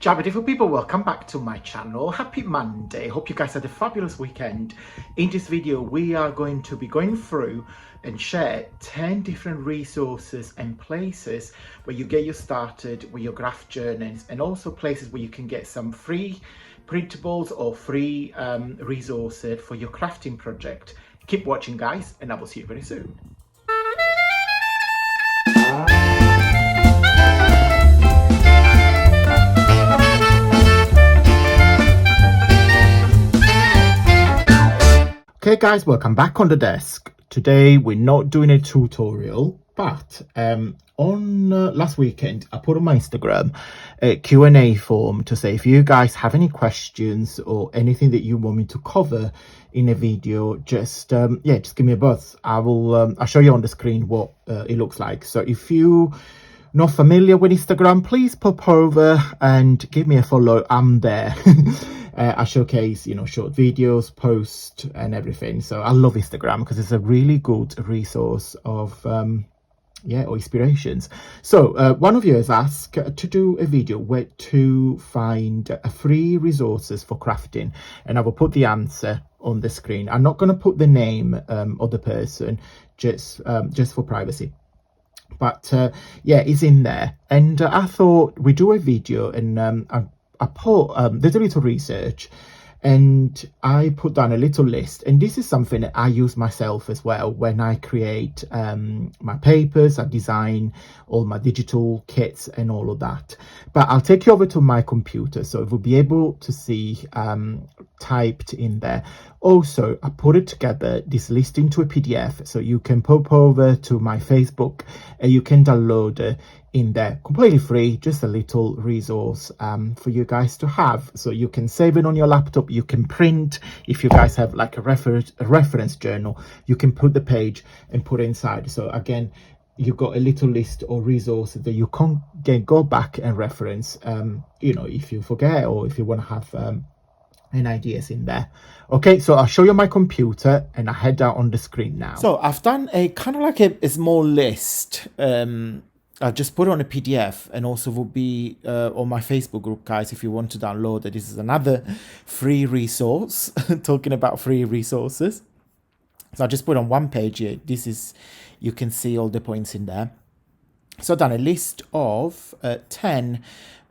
Ciao beautiful people, welcome back to my channel. Happy Monday. Hope you guys had a fabulous weekend. In this video we are going to be going through and share 10 different resources and places where you get you started with your graph journeys, and also places where you can get some free printables or free resources for your crafting project. Keep watching guys, and I will see you very soon. Okay guys, welcome back on the desk. Today we're not doing a tutorial, but on last weekend I put on my Instagram a Q&A form to say if you guys have any questions or anything that you want me to cover in a video, just just give me a buzz. I'll show you on the screen what it looks like. So if you not familiar with Instagram, please pop over and give me a follow. I'm there. I showcase, short videos, post and everything. So I love Instagram because it's a really good resource of or inspirations. So one of you has asked to do a video where to find free resources for crafting, and I will put the answer on the screen. I'm not going to put the name of the person just for privacy. But it's in there, and I thought we do a video, and I put did a little research, and I put down a little list, and this is something that I use myself as well when I create my papers. I design all my digital kits and all of that, but I'll take you over to my computer so we'll be able to see typed in there. Also, I put it together, this list, into a PDF, so you can pop over to my Facebook and you can download it in there completely free, just a little resource for you guys to have, so you can save it on your laptop. You can print, if you guys have like a reference journal, you can put the page and put it inside. So again, you've got a little list or resources that you can go back and reference if you forget or if you want to have and ideas in there. Okay, so I'll show you my computer and I head out on the screen now. So I've done a kind of like a small list. I'll just put it on a PDF, and also will be on my Facebook group, guys, if you want to download it. This is another free resource talking about free resources. So I'll just put on one page here. This is, you can see all the points in there. So I've done a list of 10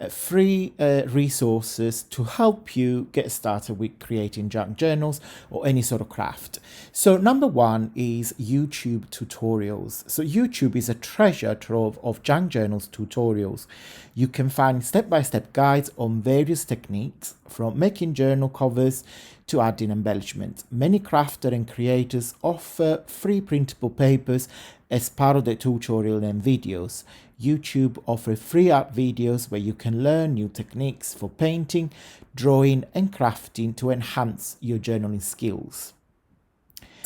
free resources to help you get started with creating junk journals or any sort of craft. So number one is YouTube tutorials. So YouTube is a treasure trove of junk journals tutorials. You can find step-by-step guides on various techniques, from making journal covers to adding embellishments. Many crafters and creators offer free printable papers as part of their tutorial and videos. YouTube offers free art videos where you can learn new techniques for painting, drawing and crafting to enhance your journaling skills.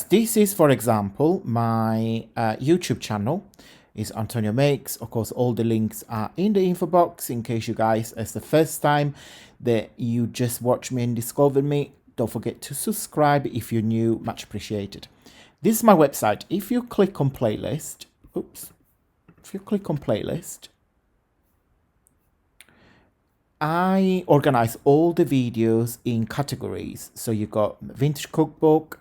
This is, for example, my YouTube channel is Antonio Makes. Of course, all the links are in the info box in case you guys, it's the first time that you just watch me and discover me. Don't forget to subscribe if you're new, much appreciated. This is my website. If you click on playlist, I organize all the videos in categories. So you got vintage cookbook,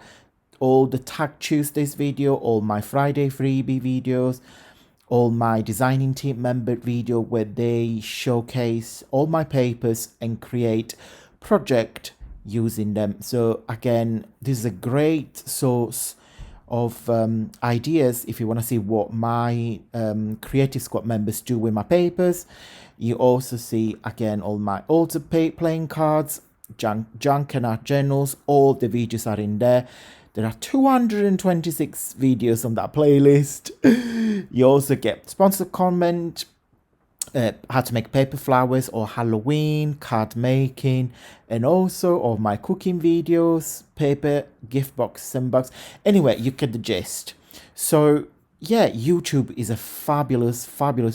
all the Tag Tuesdays video, all my Friday freebie videos, all my designing team member video where they showcase all my papers and create project using them. So again, this is a great source of ideas if you want to see what my creative squad members do with my papers. You also see again all my altar playing cards, junk and art journals. All the videos are in there. There are 226 videos on that playlist. You also get sponsored comment, how to make paper flowers or Halloween, card making, and also all my cooking videos, paper, gift box, sandbox. Anyway, you get the gist. So yeah, YouTube is a fabulous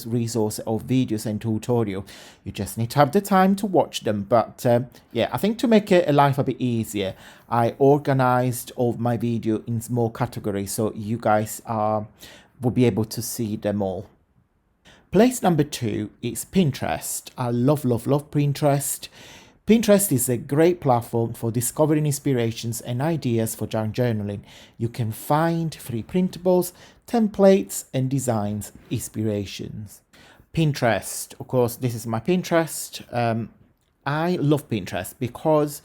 resource of videos and tutorial. You just need to have the time to watch them. But I think to make life a bit easier, I organized all of my video in small categories so you guys will be able to see them all. Place number 2 is Pinterest. I love Pinterest. Pinterest is a great platform for discovering inspirations and ideas for junk journaling. You can find free printables, templates, and designs inspirations. Pinterest, of course, this is my Pinterest. I love Pinterest because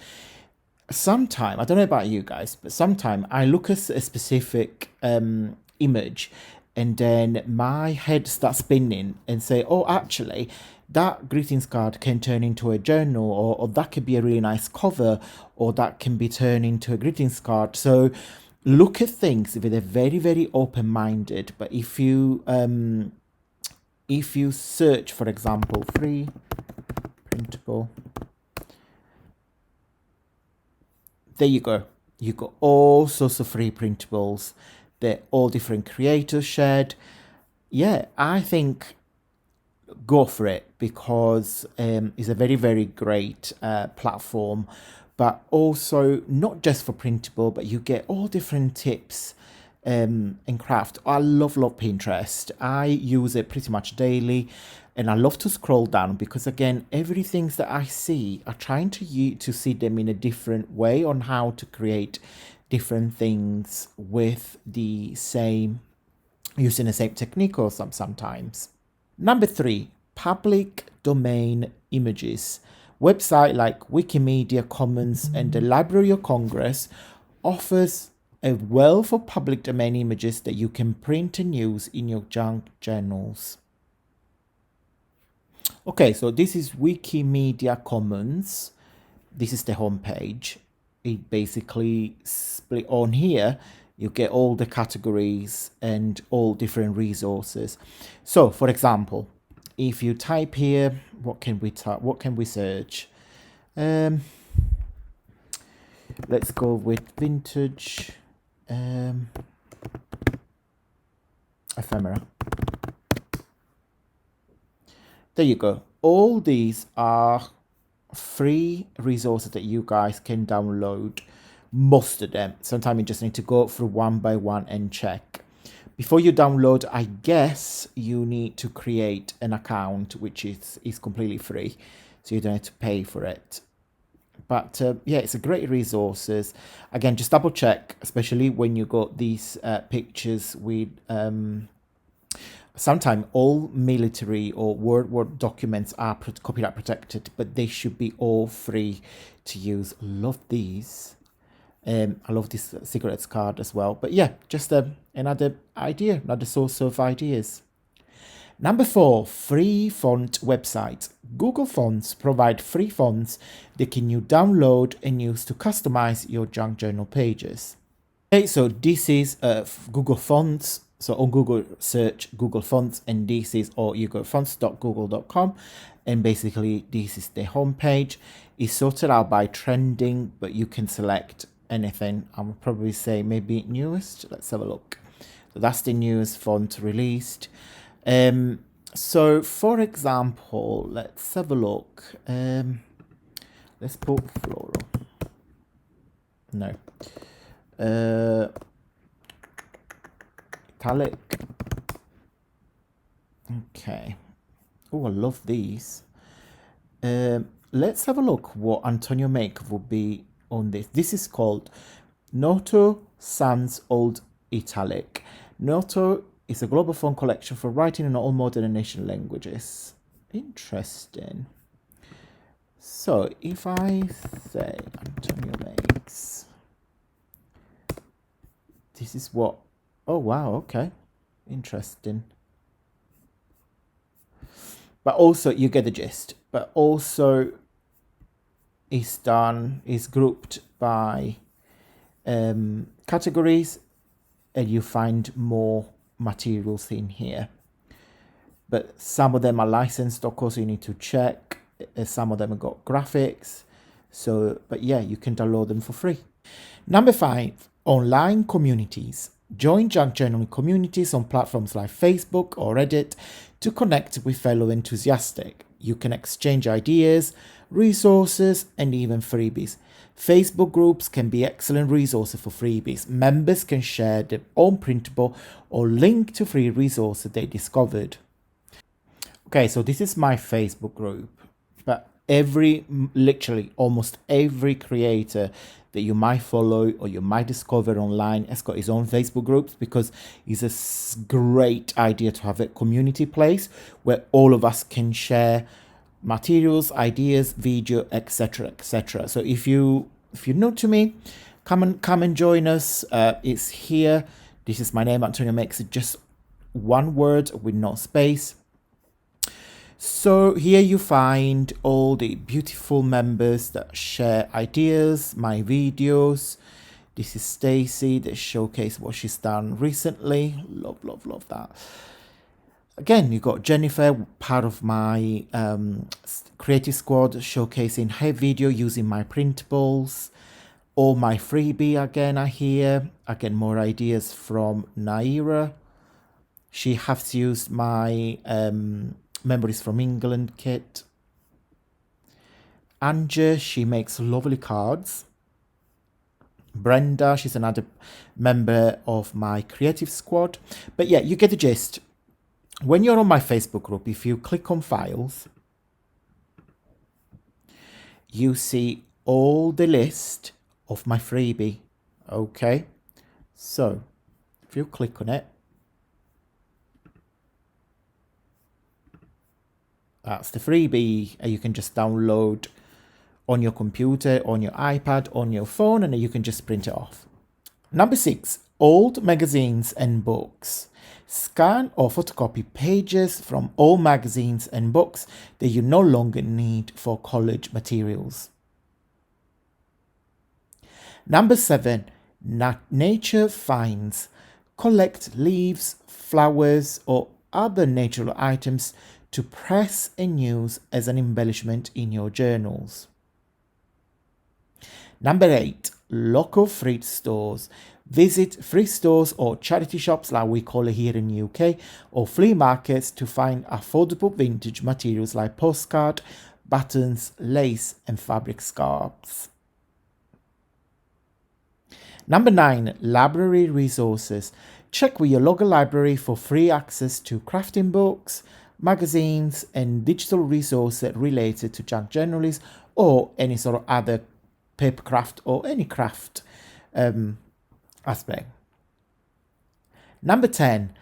sometimes, I don't know about you guys, but sometimes I look at a specific image and then my head starts spinning and say, oh, actually, that greetings card can turn into a journal, or that could be a really nice cover, or that can be turned into a greetings card. So look at things with a very, very open-minded. But if you search, for example, free printable, there you go. You got all sorts of free printables. They're all different creators shared. Yeah, I think go for it because it's a very, very great platform. But also not just for printable, but you get all different tips and craft. I love Pinterest. I use it pretty much daily. And I love to scroll down because, again, everything that I see, I'm trying to see them in a different way on how to create different things with the same, using the same technique or sometimes. Number 3, public domain images. Website like Wikimedia Commons and the Library of Congress offers a wealth of public domain images that you can print and use in your junk journals. Okay, so this is Wikimedia Commons. This is the homepage. It basically split on here. You get all the categories and all different resources. So, for example, if you type here, what can we search? Let's go with vintage ephemera. There you go. All these are free resources that you guys can download. Most of them. Sometimes you just need to go through one by one and check. Before you download, I guess you need to create an account, which is completely free, so you don't have to pay for it. But yeah, it's a great resources. Again, just double check, especially when you got these pictures with sometimes all military or Word documents are copyright protected, but they should be all free to use. Love these. I love this cigarettes card as well. But yeah, just another idea, another source of ideas. Number 4, free font websites. Google Fonts provide free fonts that can you download and use to customize your junk journal pages. Okay, so this is Google Fonts. So on Google, search Google Fonts, and this is, or you go fonts.google.com, and basically this is the homepage. It's sorted out by trending, but you can select anything. I would probably say maybe newest. Let's have a look. So that's the newest font released. So for example, let's have a look. Let's put floral. No. Italic. Okay. Oh, I love these. Let's have a look what Antonio Make would be on this. This is called Noto Sans Old Italic. Noto is a global font collection for writing in all modern and ancient languages. Interesting. So if I say Antonio Makes, this is what. Oh wow, okay, interesting. But also you get the gist. But also is grouped by categories, and you find more materials in here. But some of them are licensed, of course, you need to check. Some of them have got graphics. So, but yeah, you can download them for free. Number 5, online communities. Join junk journaling communities on platforms like Facebook or Reddit to connect with fellow enthusiasts. You can exchange ideas, resources, and even freebies. Facebook groups can be excellent resources for freebies. Members can share their own printable or link to free resources they discovered. Okay, so this is my Facebook group, but literally almost every creator that you might follow or you might discover online has got his own Facebook groups, because it's a great idea to have a community place where all of us can share materials, ideas, video, etc., etc. So if you're new to me, come and join us. It's here. This is my name, Antonio. Makes it just one word with no space. So here you find all the beautiful members that share ideas, my videos. This is Stacy that showcase what she's done recently. Love, love, love that. Again, you got Jennifer, part of my creative squad, showcasing her video using my Printables. Or my freebie again are here. I get more ideas from Naira. She has used my Memories from England kit. Anja, she makes lovely cards. Brenda, she's another member of my creative squad. But yeah, you get the gist. When you're on my Facebook group, if you click on files, you see all the list of my freebie. Okay, so if you click on it, that's the freebie. You can just download on your computer, on your iPad, on your phone, and you can just print it off. Number 6, old magazines and books. Scan or photocopy pages from all magazines and books that you no longer need for college materials. Number 7, nature finds. Collect leaves, flowers, or other natural items to press and use as an embellishment in your journals. Number 8, local thrift stores. Visit thrift stores or charity shops, like we call it here in the UK, or flea markets to find affordable vintage materials like postcard, buttons, lace, and fabric scarves. Number 9, library resources. Check with your local library for free access to crafting books, magazines, and digital resources related to junk journalism or any sort of other paper craft or any craft aspect. Number 10,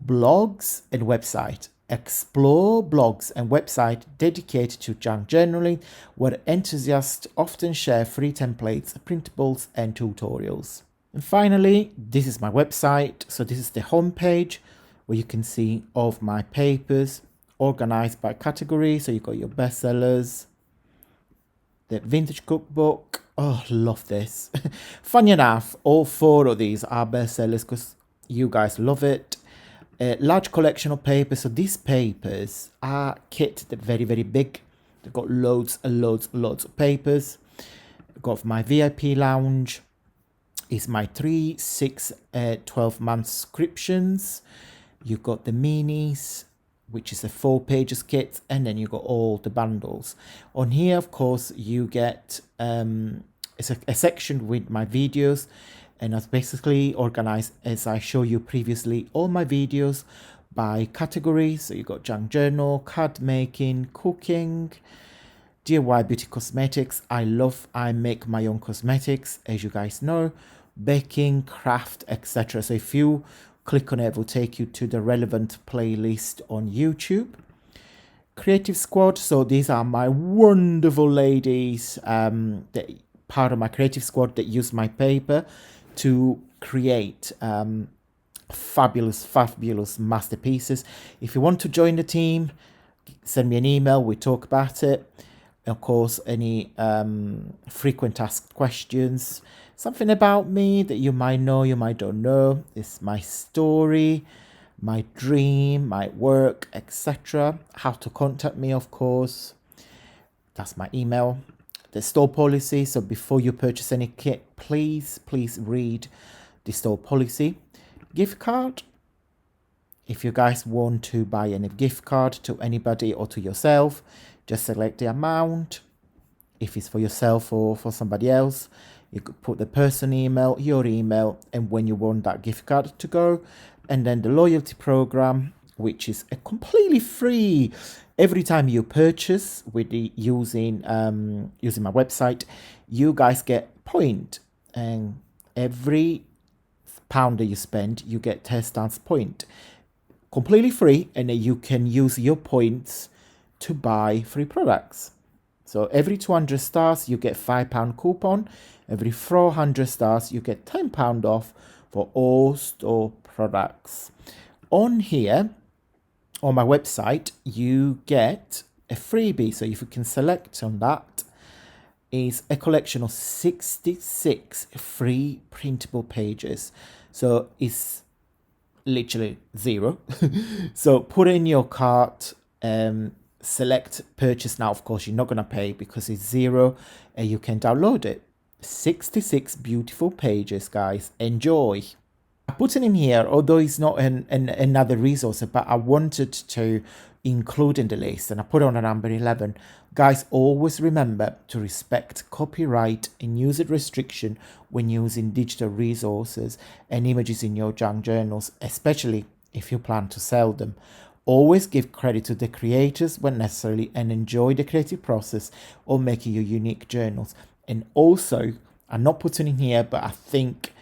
blogs and website. Explore blogs and websites dedicated to junk journaling, where enthusiasts often share free templates, printables, and tutorials. And finally, this is my website. So this is the homepage where you can see all of my papers organized by category. So you got your bestsellers, the vintage cookbook. Oh, love this. Funny enough, all 4 of these are bestsellers because you guys love it. A large collection of papers. So these papers are kit. They're very, very big. They've got loads and loads and loads of papers. I've got my VIP lounge. Is my 3, 6, 12 month subscriptions. You've got the minis, which is a 4 pages kit, and then you got all the bundles. On here, of course, you get it's a section with my videos, and I've basically organized, as I showed you previously, all my videos by category. So you got junk journal, card making, cooking, DIY beauty cosmetics. I make my own cosmetics, as you guys know, baking, craft, etc. So if you click on it will take you to the relevant playlist on YouTube. Creative squad. So these are my wonderful ladies, that part of my creative squad that use my paper to create fabulous masterpieces. If you want to join the team, send me an email. We talk about it. Of course, any frequent asked questions, something about me that you might know, you might don't know. It's my story, my dream, my work, etc. How to contact me, of course. That's my email. The store policy. So before you purchase any kit, please read the store policy. Gift card. If you guys want to buy any gift card to anybody or to yourself, just select the amount. If it's for yourself or for somebody else, you could put the person email, your email, and when you want that gift card to go. And then the loyalty program, which is a completely free Every time you purchase with the using my website, you guys get point, and every pound that you spend, you get 10 stars point, completely free, and then you can use your points to buy free products. So every 200 stars, you get £5 coupon. Every 400 stars, you get £10 off for all store products. On here, on my website, you get a freebie. So if you can select on that, is a collection of 66 free printable pages. So it's literally zero. So put in your cart, select purchase now. Of course, you're not going to pay because it's zero, and you can download it. 66 beautiful pages, guys. Enjoy. I put it in here, although it's not another resource, but I wanted to include in the list, and I put it on a number 11. Guys, always remember to respect copyright and user restriction when using digital resources and images in your junk journals, especially if you plan to sell them. Always give credit to the creators when necessary, and enjoy the creative process of making your unique journals. And also, I'm not putting in here, but I think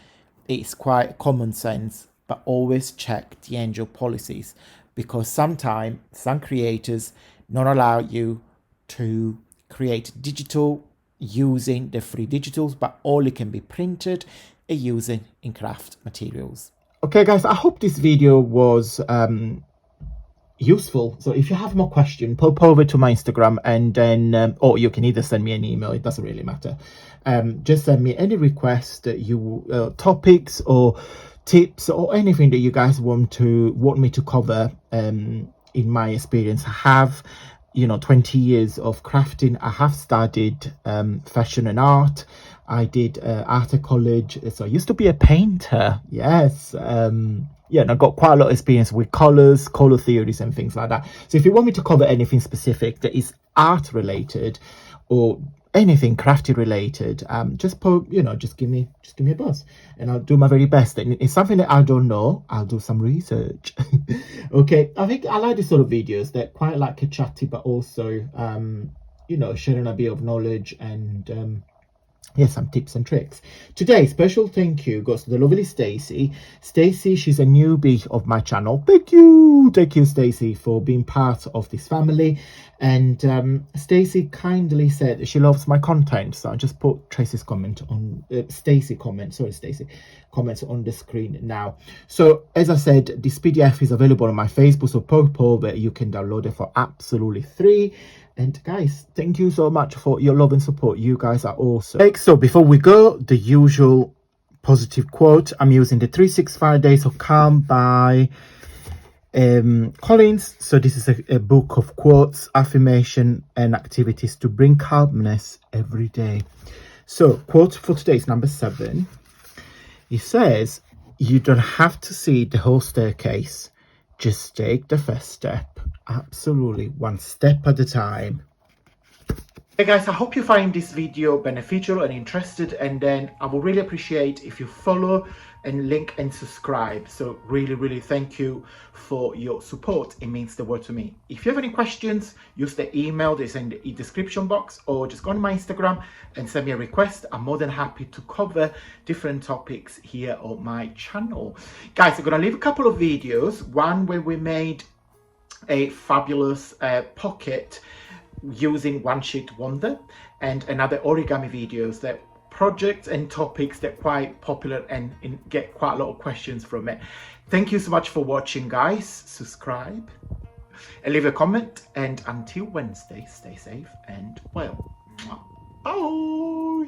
it's quite common sense, but always check the angel policies, because sometimes some creators not allow you to create digital using the free digitals, but only can be printed using in craft materials. Okay guys, I hope this video was useful. So if you have more questions, pop over to my Instagram, and then or you can either send me an email, it doesn't really matter. Just send me any requests that you topics or tips or anything that you guys want me to cover. In my experience, I have 20 years of crafting. I have studied fashion and art. I did art at college, so I used to be a painter. Yes. Yeah, and I've got quite a lot of experience with color theories and things like that. So if you want me to cover anything specific that is art related or anything crafty related, just give me a buzz, and I'll do my very best. And it's something that I don't know, I'll do some research. Okay, I think I like these sort of videos. They're quite like a chatty, but also sharing a bit of knowledge and some tips and tricks. Today, special thank you goes to the lovely Stacy. Stacy, she's a newbie of my channel. Thank you Stacy, for being part of this family. And Stacy kindly said that she loves my content, so I just put Tracy's comment on Stacy comments on the screen now. So as I said, this PDF is available on my Facebook, so pop over, you can download it for absolutely free. And guys, thank you so much for your love and support. You guys are awesome. Okay, so before we go, the usual positive quote. I'm using the 365 Days of Calm by Collins. So this is a book of quotes, affirmation and activities to bring calmness every day. So quote for today is number 7. It says, you don't have to see the whole staircase, just take the first step. Absolutely, one step at a time. Hey guys, I hope you find this video beneficial and interested, and then I would really appreciate if you follow and link and subscribe. So really thank you for your support. It means the world to me. If you have any questions, use the email that's in the description box, or just go on my Instagram and send me a request. I'm more than happy to cover different topics here on my channel. Guys, I'm gonna leave a couple of videos, one where we made a fabulous pocket using One Sheet Wonder, and another origami videos, that projects and topics that are quite popular and get quite a lot of questions from it. Thank you so much for watching, guys. Subscribe and leave a comment, and until Wednesday, stay safe and well. Bye.